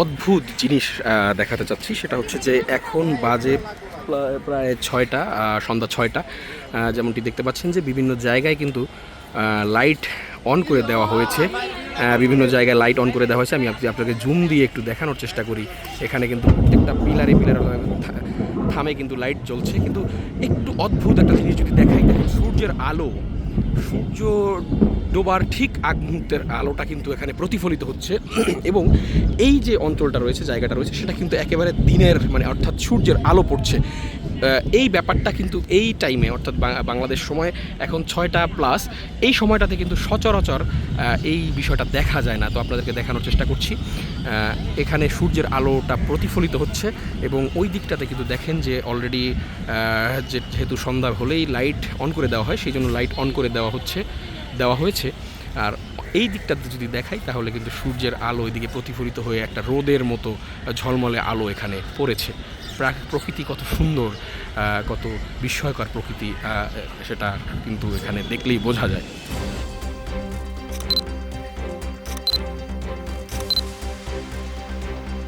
অদ্ভুত জিনিস দেখাতে চাচ্ছি। সেটা হচ্ছে যে এখন বাজে প্রায় 6টা, সন্ধ্যা 6টা। যেমনটি দেখতে পাচ্ছেন যে বিভিন্ন জায়গায় কিন্তু লাইট অন করে দেওয়া হয়েছে। বিভিন্ন জায়গায় লাইট অন করে দেওয়া হয়েছে। আমি আপনাকে জুম দিয়ে একটু দেখানোর চেষ্টা করি। এখানে কিন্তু প্রত্যেকটা পিলারে থামে কিন্তু লাইট জ্বলছে। কিন্তু একটু অদ্ভুত একটা জিনিস যদি দেখাই, দেখেন সূর্যের আলো, সূর্য ডোবার ঠিক আগ মুহূর্তের আলোটা কিন্তু এখানে প্রতিফলিত হচ্ছে এবং এই যে অঞ্চলটা রয়েছে, জায়গাটা রয়েছে, সেটা কিন্তু একেবারে দিনের অর্থাৎ সূর্যের আলো পড়ছে। এই ব্যাপারটা কিন্তু এই টাইমে অর্থাৎ বাংলাদেশ সময় এখন 6টা প্লাস, এই সময়টাতে কিন্তু সচরাচর এই বিষয়টা দেখা যায় না। তো আপনাদেরকে দেখানোর চেষ্টা করছি। এখানে সূর্যের আলোটা প্রতিফলিত হচ্ছে এবং ওই দিকটাতে কিন্তু দেখেন যে অলরেডি যেহেতু সন্ধ্যা হলেই লাইট অন করে দেওয়া হয়, সেই জন্য লাইট অন করে দেওয়া হয়েছে। আর এই দিকটাতে যদি দেখাই তাহলে কিন্তু সূর্যের আলো এদিকে প্রতিফলিত হয়ে একটা রোদের মতো ঝলমলে আলো এখানে পড়েছে। প্রকৃতি কত সুন্দর, কত বিস্ময়কর প্রকৃতি, সেটা কিন্তু এখানে দেখলেই বোঝা যায়।